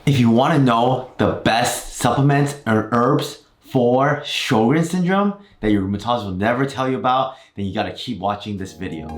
If you want to know the best supplements or herbs for Sjogren syndrome that your rheumatologist will never tell you about, then you gotta keep watching this video.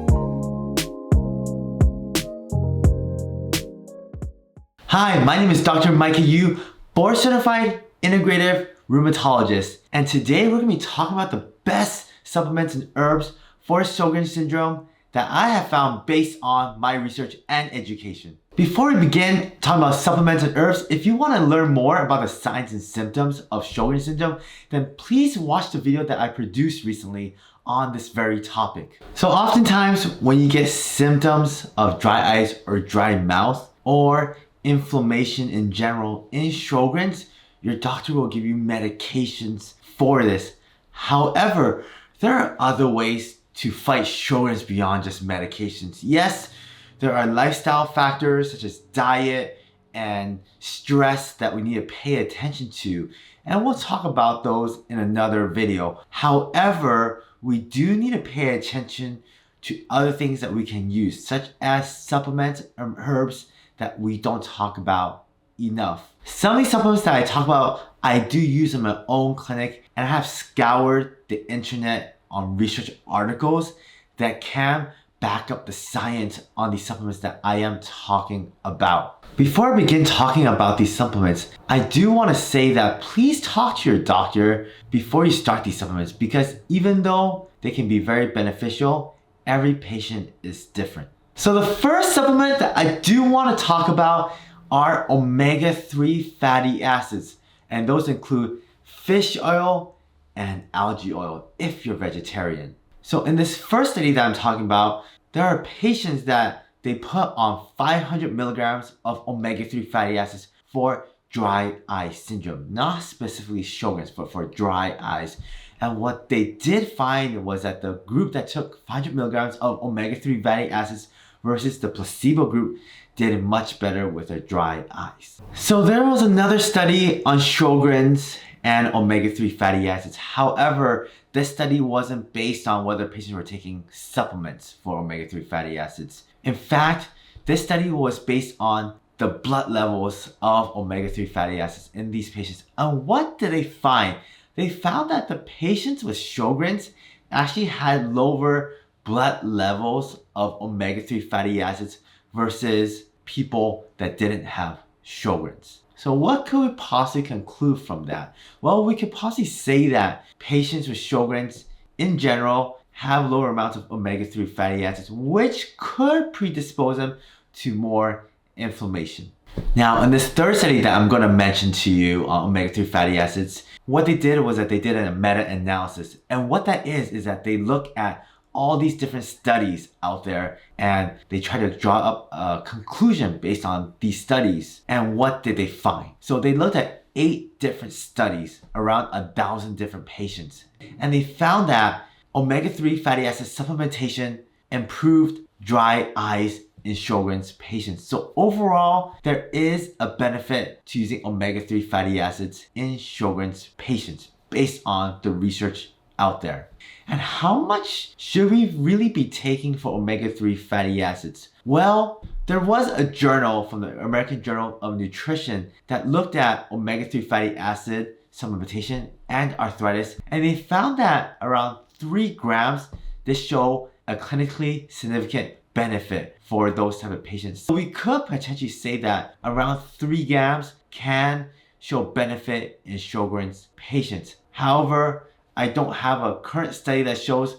Hi, my name is Dr. Micah, board certified integrative rheumatologist, and today we're gonna be talking about the best supplements and herbs for Sjogren syndrome that I have found based on my research and education. Before we begin talking about supplements and herbs, if you want to learn more about the signs and symptoms of Sjogren syndrome, then please watch the video that I produced recently on this very topic. So oftentimes when you get symptoms of dry eyes or dry mouth or inflammation in general in Sjogren's, your doctor will give you medications for this. However, there are other ways to fight Sjogren's beyond just medications. Yes, there are lifestyle factors such as diet and stress that we need to pay attention to, and we'll talk about those in another video. However, we do need to pay attention to other things that we can use, such as supplements and herbs that we don't talk about enough. Some of these supplements that I talk about, I do use in my own clinic, and I have scoured the internet on research articles that can back up the science on these supplements that I am talking about. Before I begin talking about these supplements, I do want to say that please talk to your doctor before you start these supplements, because even though they can be very beneficial, every patient is different. So the first supplement that I do want to talk about are omega-3 fatty acids, and those include fish oil and algae oil if you're vegetarian. So in this first study that I'm talking about, there are patients that they put on 500 milligrams of omega-3 fatty acids for dry eye syndrome, not specifically Sjogren's, but for dry eyes. And what they did find was that the group that took 500 milligrams of omega-3 fatty acids versus the placebo group did much better with their dry eyes. So there was another study on Sjogren's and omega-3 fatty acids. However, this study wasn't based on whether patients were taking supplements for omega-3 fatty acids. In fact, this study was based on the blood levels of omega-3 fatty acids in these patients. And what did they find? They found that the patients with Sjogren's actually had lower blood levels of omega-3 fatty acids versus people that didn't have Sjogren's. So what could we possibly conclude from that? Well, we could possibly say that patients with Sjogren's in general have lower amounts of omega-3 fatty acids, which could predispose them to more inflammation. Now, in this third study that I'm going to mention to you on omega-3 fatty acids, what they did was that they did a meta-analysis. And what that is that they look at all these different studies out there and they try to draw up a conclusion based on these studies. And what did they find? So they looked at 8 different studies around 1,000 different patients, and they found that omega-3 fatty acid supplementation improved dry eyes in Sjogren's patients. So overall, there is a benefit to using omega-3 fatty acids in Sjogren's patients based on the research out there. And how much should we really be taking for omega-3 fatty acids? Well, there was a journal from the American Journal of Nutrition that looked at omega-3 fatty acid supplementation and arthritis, and they found that around 3 grams, this showed a clinically significant benefit for those type of patients. So we could potentially say that around 3 grams can show benefit in Sjogren's patients. However, I don't have a current study that shows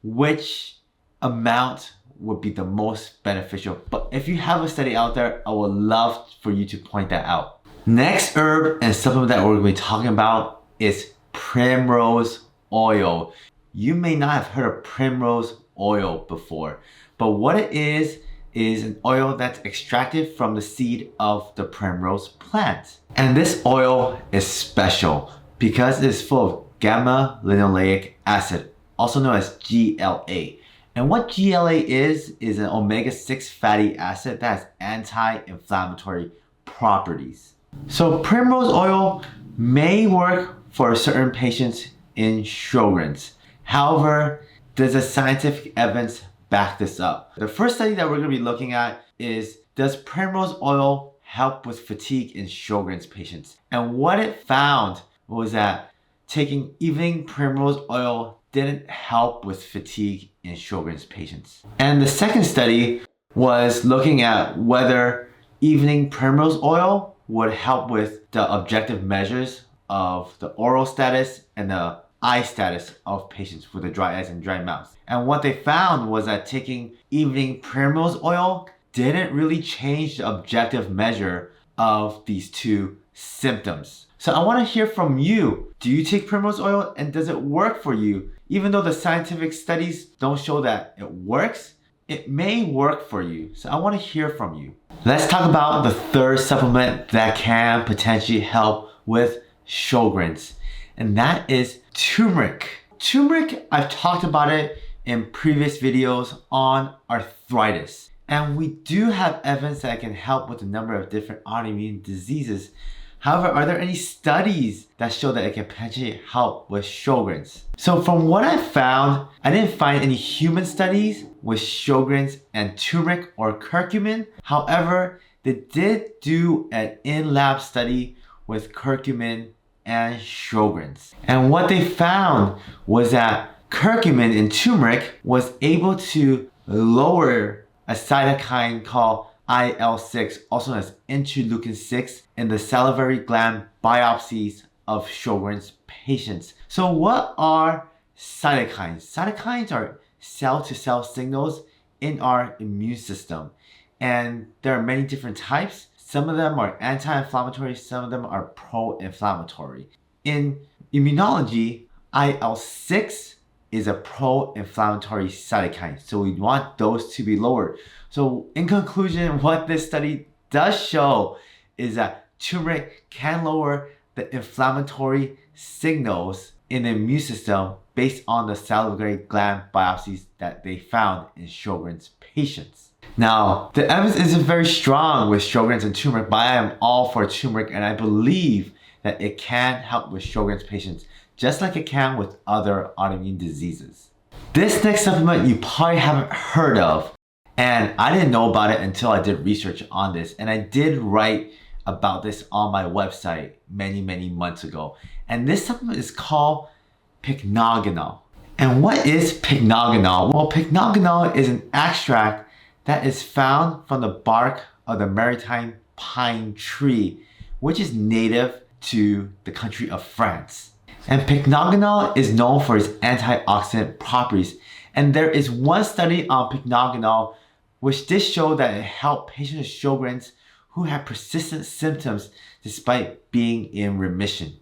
which amount would be the most beneficial. But if you have a study out there, I would love for you to point that out. Next herb and supplement that we're going to be talking about is Primrose Oil. You may not have heard of Primrose Oil before, but what it is an oil that's extracted from the seed of the primrose plant. And this oil is special because it is full of gamma-linoleic acid, also known as GLA. And what GLA is an omega-6 fatty acid that has anti-inflammatory properties. So Primrose Oil may work for certain patients in Sjogren's. However, does the scientific evidence back this up? The first study that we're going to be looking at is, does Primrose Oil help with fatigue in Sjogren's patients. And what it found was that taking evening primrose oil didn't help with fatigue in Sjogren's patients. And the second study was looking at whether evening primrose oil would help with the objective measures of the oral status and the eye status of patients with the dry eyes and dry mouths. And what they found was that taking evening primrose oil didn't really change the objective measure of these two symptoms. So I want to hear from you. Do you take primrose oil and does it work for you? Even though the scientific studies don't show that it works, it may work for you. So I want to hear from you. Let's talk about the third supplement that can potentially help with Sjogren's, and that is turmeric. Turmeric, I've talked about it in previous videos on arthritis. And we do have evidence that it can help with a number of different autoimmune diseases. However, are there any studies that show that it can potentially help with Sjogren's? So from what I found, I didn't find any human studies with Sjogren's and turmeric or curcumin. However, they did do an in-lab study with curcumin and Sjogren's. And what they found was that curcumin in turmeric was able to lower a cytokine called IL-6, also known as interleukin-6, in the salivary gland biopsies of Sjogren's patients. So what are cytokines? Cytokines are cell-to-cell signals in our immune system. And there are many different types. Some of them are anti-inflammatory, some of them are pro-inflammatory. In immunology, IL-6 is a pro-inflammatory cytokine. So we want those to be lowered. So in conclusion, what this study does show is that turmeric can lower the inflammatory signals in the immune system based on the salivary gland biopsies that they found in Sjogren's patients. Now, the evidence isn't very strong with Sjogren's and turmeric, but I am all for turmeric and I believe that it can help with Sjogren's patients just like it can with other autoimmune diseases. This next supplement you probably haven't heard of, and I didn't know about it until I did research on this, and I did write about this on my website many months ago. And this supplement is called Pycnogenol. And what is Pycnogenol? Well, Pycnogenol is an extract that is found from the bark of the maritime pine tree, which is native to the country of France. And Pycnogenol is known for its antioxidant properties. And there is one study on Pycnogenol which did show that it helped patients with Sjogren's who had persistent symptoms despite being in remission.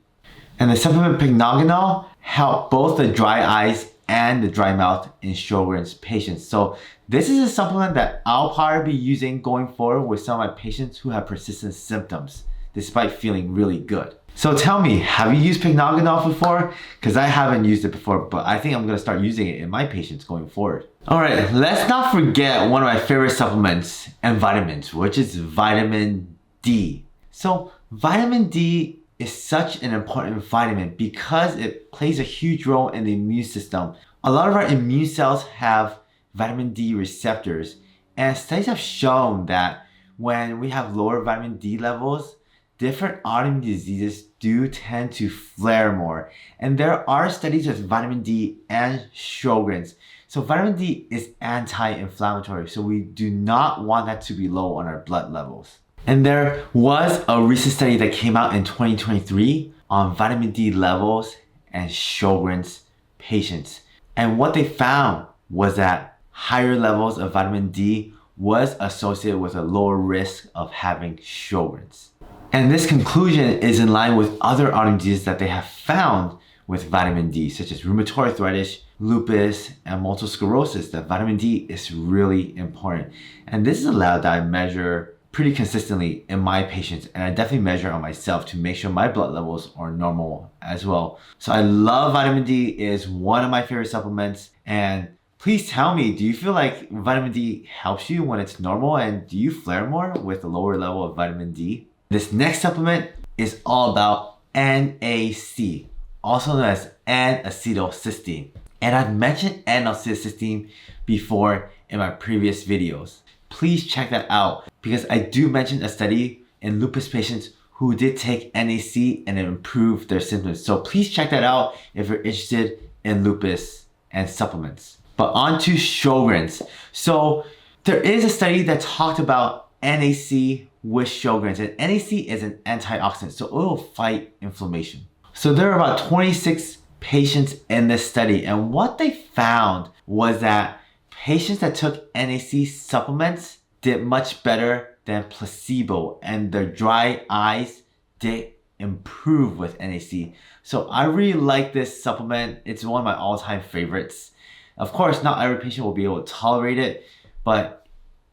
And the supplement Pycnogenol helped both the dry eyes and the dry mouth in Sjogren's patients. So this is a supplement that I'll probably be using going forward with some of my patients who have persistent symptoms despite feeling really good. So tell me, have you used Pycnogenol before? Because I haven't used it before, but I think I'm going to start using it in my patients going forward. Alright, let's not forget one of my favorite supplements and vitamins, which is vitamin D. So vitamin D is such an important vitamin because it plays a huge role in the immune system. A lot of our immune cells have vitamin D receptors, and studies have shown that when we have lower vitamin D levels, different autoimmune diseases do tend to flare more. And there are studies with vitamin D and Sjogren's. So vitamin D is anti-inflammatory, so we do not want that to be low on our blood levels. And there was a recent study that came out in 2023 on vitamin D levels and Sjogren's patients. And what they found was that higher levels of vitamin D was associated with a lower risk of having Sjogren's. And this conclusion is in line with other autoimmune diseases that they have found with vitamin D, such as rheumatoid arthritis, lupus, and multiple sclerosis, that vitamin D is really important. And this is a level that I measure pretty consistently in my patients, and I definitely measure on myself to make sure my blood levels are normal as well. So I love vitamin D. It is one of my favorite supplements, and please tell me, do you feel like vitamin D helps you when it's normal, and do you flare more with a lower level of vitamin D? This next supplement is all about NAC, also known as N-Acetylcysteine. And I've mentioned N-Acetylcysteine before in my previous videos. Please check that out because I do mention a study in lupus patients who did take NAC and it improved their symptoms. So please check that out if you're interested in lupus and supplements. But on to Sjogren's. So there is a study that talked about NAC with Sjogren's, and NAC is an antioxidant, so it will fight inflammation. So there are about 26 patients in this study, and what they found was that patients that took NAC supplements did much better than placebo, and their dry eyes did improve with NAC. So I really like this supplement. It's one of my all-time favorites. Of course, not every patient will be able to tolerate it, but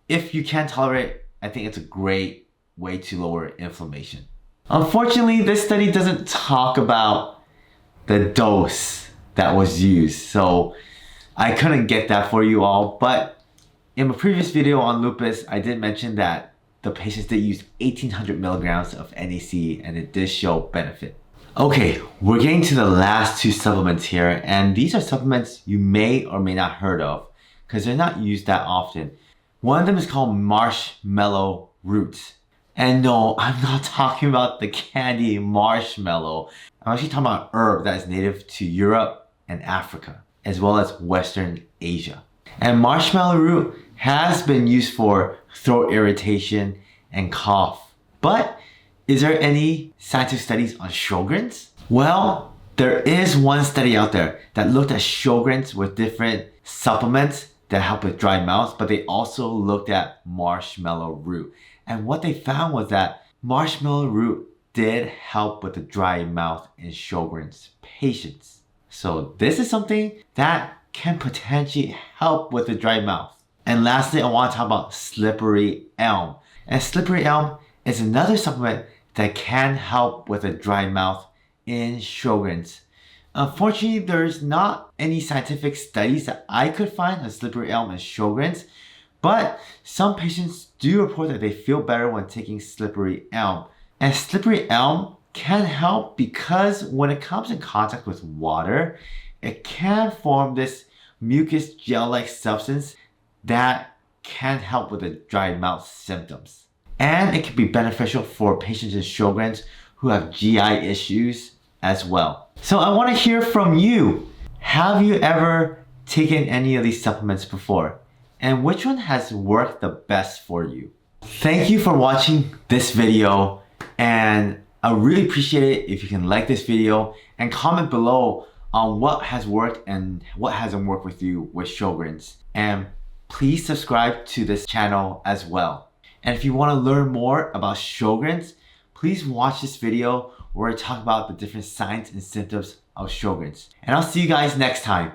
if you can tolerate it, I think it's a great way to lower inflammation. Unfortunately, this study doesn't talk about the dose that was used, so I couldn't get that for you all. But in my previous video on lupus, I did mention that the patients did use 1800 milligrams of NAC and it did show benefit. Okay, we're getting to the last two supplements here, and these are supplements you may or may not heard of because they're not used that often. One of them is called Marshmallow Root. And no, I'm not talking about the candy marshmallow. I'm actually talking about an herb that is native to Europe and Africa, as well as Western Asia. And marshmallow root has been used for throat irritation and cough. But is there any scientific studies on Sjogren's? Well, there is one study out there that looked at Sjogren's with different supplements that help with dry mouth, but they also looked at marshmallow root. And what they found was that marshmallow root did help with the dry mouth in Sjogren's patients. So this is something that can potentially help with the dry mouth. And lastly, I want to talk about slippery elm. And slippery elm is another supplement that can help with a dry mouth in Sjogren's. Unfortunately, there's not any scientific studies that I could find on slippery elm and Sjogren's, but some patients do report that they feel better when taking slippery elm. And slippery elm can help because when it comes in contact with water, it can form this mucus gel-like substance that can help with the dry mouth symptoms. And it can be beneficial for patients in Sjogren's who have GI issues as well. So I want to hear from you. Have you ever taken any of these supplements before? And which one has worked the best for you? Thank you for watching this video, and I really appreciate it if you can like this video and comment below on what has worked and what hasn't worked with you with Sjogren's. And please subscribe to this channel as well. And if you want to learn more about Sjogren's, please watch this video where I talk about the different signs and symptoms of Sjogren's. And I'll see you guys next time.